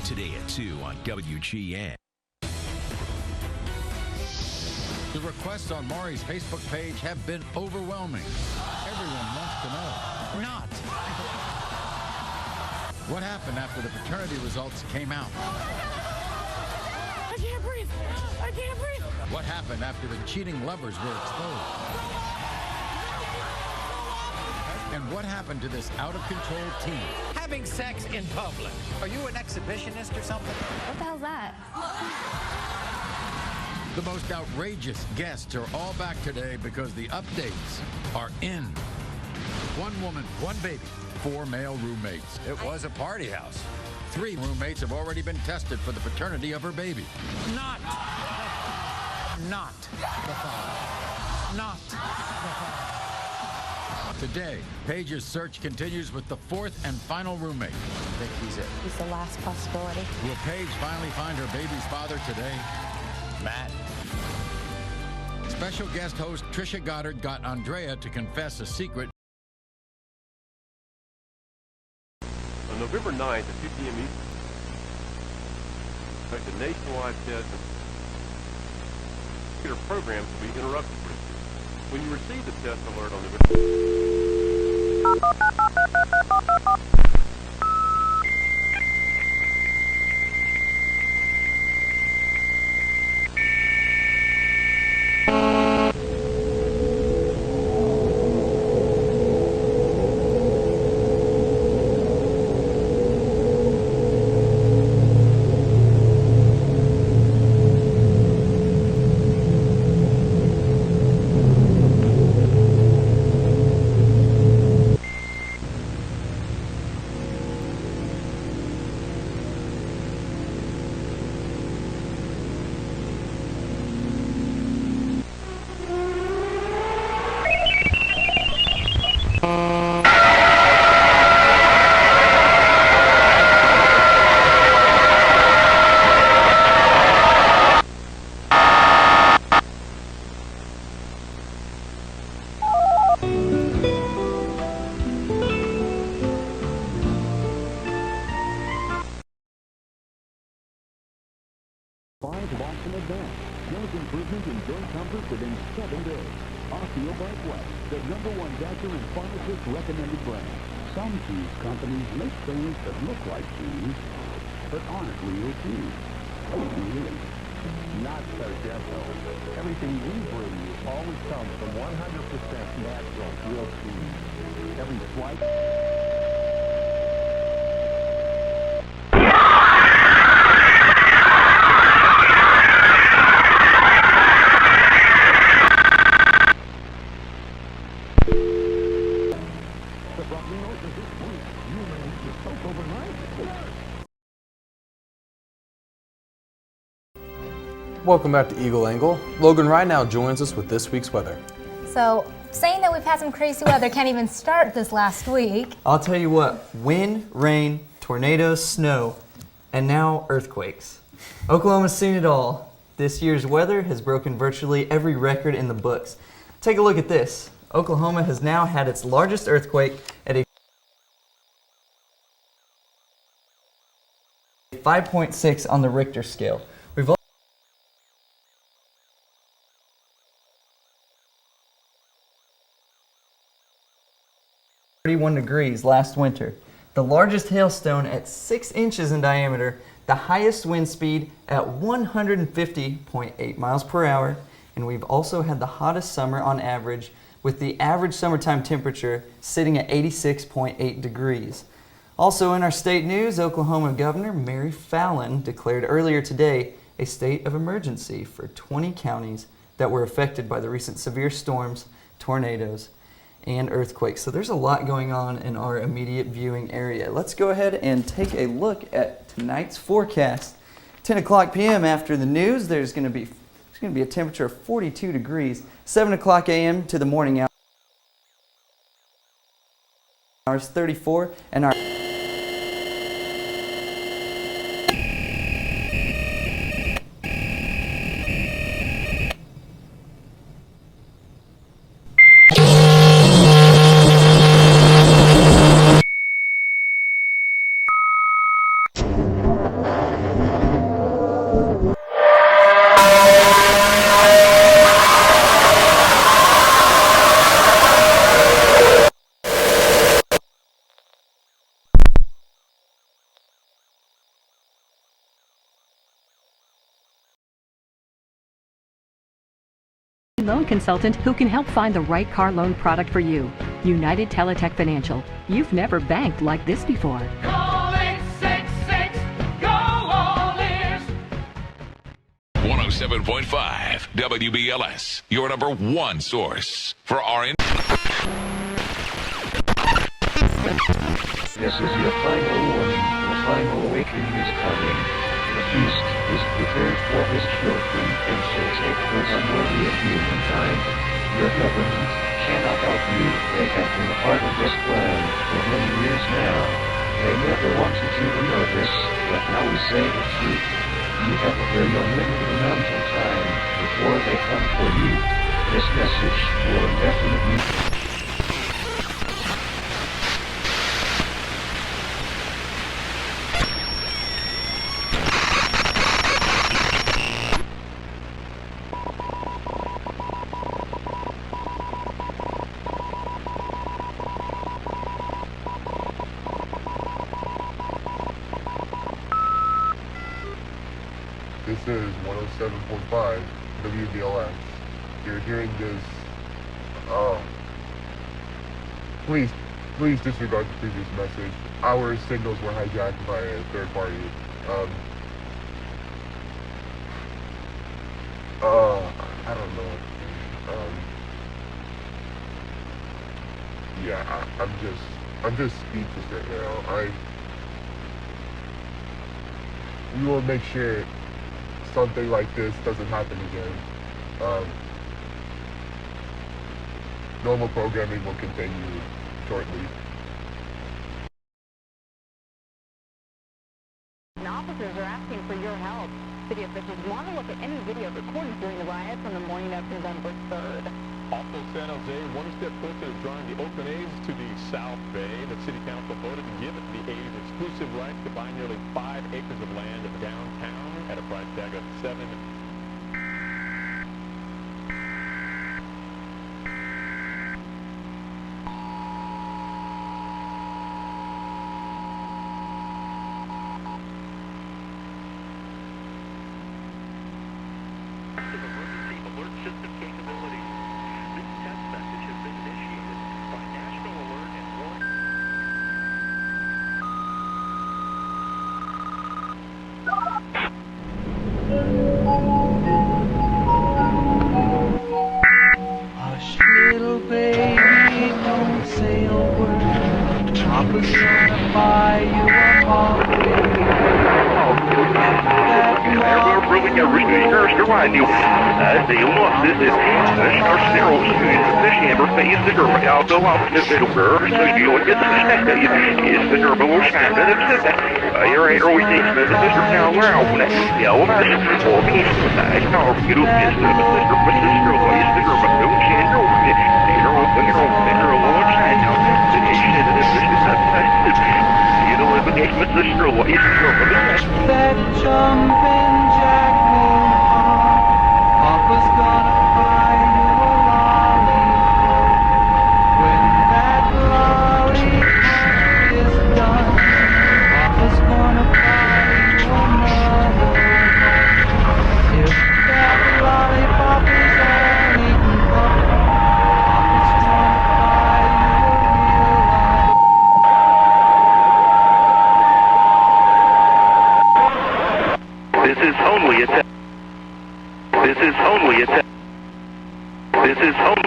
Today at 2 on WGN. The requests on Maury's Facebook page have been overwhelming. Everyone wants to know. Not. What happened after the paternity results came out? I can't breathe. I can't breathe. What happened after the cheating lovers were exposed? And what happened to this out-of-control team? Having sex in public. Are you an exhibitionist or something? What the hell's that? The most outrageous guests are all back today because the updates are in. One woman, one baby, 4 male roommates. It was a party house. 3 roommates have already been tested for the paternity of her baby. Not the father. Not the father. Today, Paige's search continues with the 4th and final roommate. I think he's it. He's the last possibility. Will Paige finally find her baby's father today? Matt. Special guest host Trisha Goddard got Andrea to confess a secret. On November 9th at 2 p.m. Eastern, expect the nationwide test of computer programs to be interrupted. When you receive the test alert on November launched in advance. Shows improvement in joint comfort within 7 days. Osteobike West, the #1 doctor and pharmacist recommended brand. Some cheese companies make things that look like cheese, but aren't real cheese. Really? Not so gentle. Everything we bring you always comes from 100% natural real cheese. Every slice... Welcome back to EagleAngle. Logan right now joins us with this week's weather. So, saying that we've had some crazy weather can't even start this last week. I'll tell you what, wind, rain, tornadoes, snow, and now earthquakes. Oklahoma's seen it all. This year's weather has broken virtually every record in the books. Take a look at this. Oklahoma has now had its largest earthquake at a 5.6 on the Richter scale. We've 31 degrees last winter. The largest hailstone at 6 inches in diameter, the highest wind speed at 150.8 miles per hour, and we've also had the hottest summer on average, with the average summertime temperature sitting at 86.8 degrees. Also in our state news, Oklahoma Governor Mary Fallin declared earlier today a state of emergency for 20 counties that were affected by the recent severe storms, tornadoes, and earthquakes. So there's a lot going on in our immediate viewing area. Let's go ahead and take a look at tonight's forecast. 10 o'clock p.m. after the news, there's going to be a temperature of 42 degrees. 7 o'clock a.m. to the morning hours, 34, and our loan consultant who can help find the right car loan product for you. United Teletech Financial. You've never banked like this before. Call 866, go all ears. 107.5 WBLS, your number one source for RN. This is your final warning. The final awakening is coming. The beast is prepared for his children and shall take place unworthy of humankind. Your government cannot help you. They have been a part of this plan for many years now. They never wanted you to know this, but now we say the truth. You have a very unlimited amount of time before they come for you. This message will definitely... This is 107.5 WBLS. You're hearing this. Please disregard the previous message. Our signals were hijacked by a third party. I don't know. Yeah, I'm just speechless right now. We will make sure something like this doesn't happen again. Normal programming will continue shortly. Officers are asking for your help. City officials want to look at any video recorded during the riots on the morning of November 3rd. Also, San Jose, one step closer to drawing the Oakland A's to the South Bay. The City Council voted to give the A's exclusive rights to buy nearly 5 acres of land downtown at a price tag of $7. Emergency alert system capabilities. This test message has been initiated by National Alert and Warning. Hush, little baby, don't say a word. Papa's gonna buy you a Maury. That jumping jack won't pop. Papa's gonna buy you a lollipop. When that lollipop is done, Papa's gonna buy you another one. If that lollipop is all eaten up, Papa's gonna buy you a real one. This is only a test. This is only a test. This is only.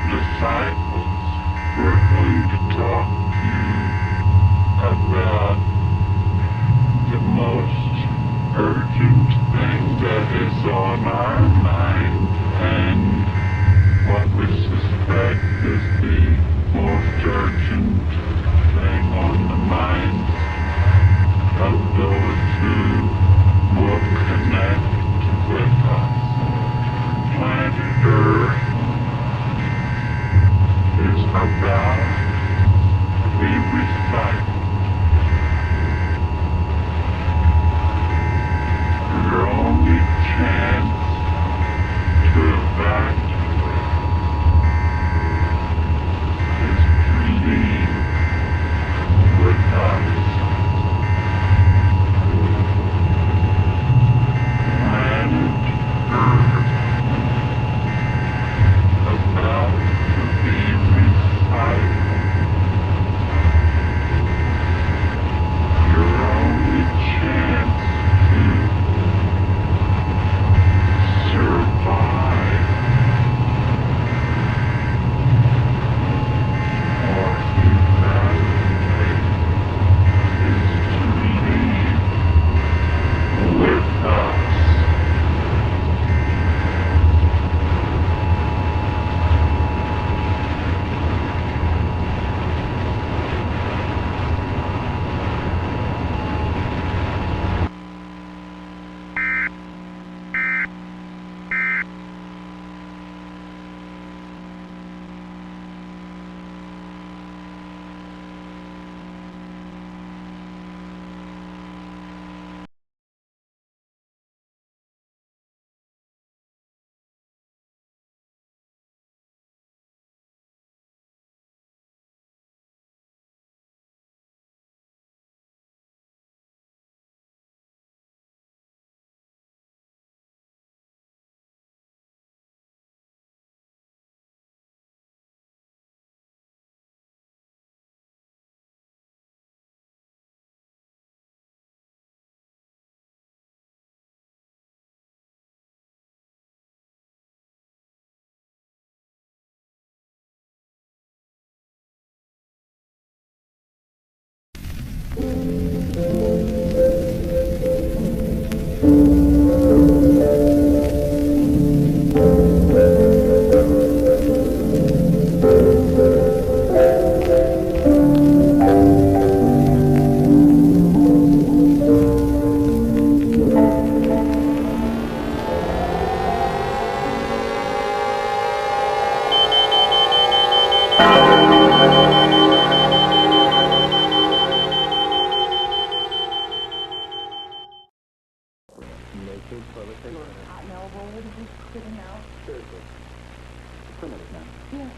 Disciples, we're going to talk to you about the most urgent thing that is on our mind and what we suspect is the most urgent thing on the minds of those who will connect with us. Planet Earth is about to be recycled.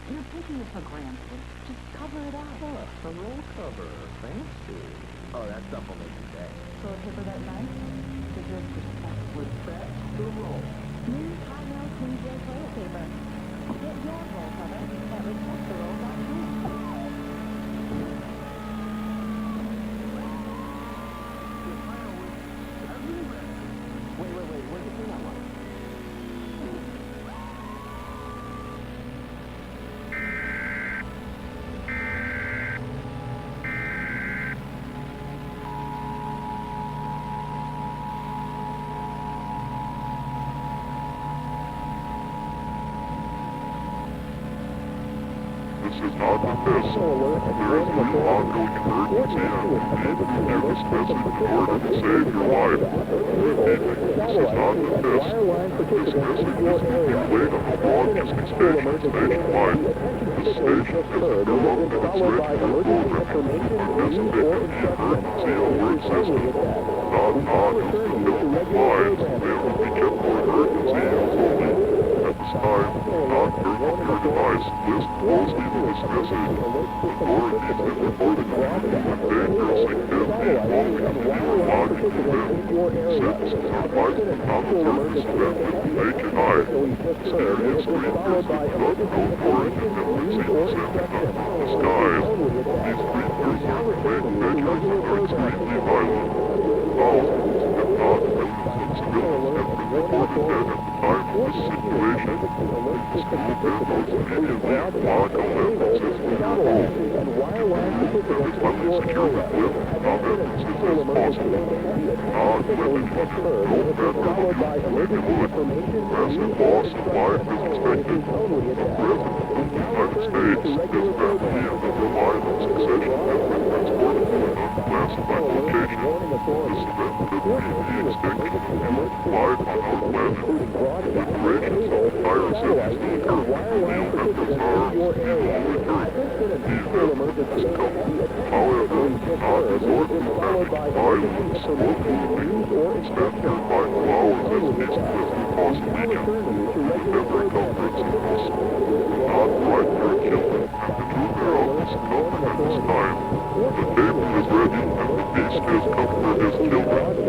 You're taking it for granted. Just cover it up. A roll cover. Fancy. Oh, that stuff will make you day. Toilet paper that nice? Figure With respect to the roll. New 𝐍𝐚𝐿 toilet paper. Get your roll cover at respecttheroll.com. Wait, where'd you see that one? This is not the test. There is real ongoing emergency and we need to give this message in order to save your life. Repeating, this is not the test. This message is being relayed on the broadcasting stations nationwide. This station is a government and its regular programming to participate in the emergency alert system. Not is to help lives live to be kept for emergency use only. At this time, not turn on your device. List closely to this message. Authorities have reported a dangerous activity involving meteorological wind. Citizens are advised to not observe this event with the naked eye. Serious dangers include code orange and emergency descent into the skies. These precursors when measures are extremely violent. Thousands, if not millions of civilians have been reported dead at the time of this situation. School demos immediately log ambulances to your home. As cleanly secure the clip ambulances as possible. Non-women, no bedroom, regular, massive loss of life is expected. The President of the United States is that he and the reliable succession have been transported to an unclassified location. This event could be the extinction of human life on our planet. Operations of entire cities will occur. Real FSRs will occur. Event is coming. However, not resort to dramatic violence or bullying. Instead, hereby allow as peaceful as we possibly can. Whatever comes in peace. Not fight your killing, and the true hero is coming at this time. The table is ready, and the beast has come for his children.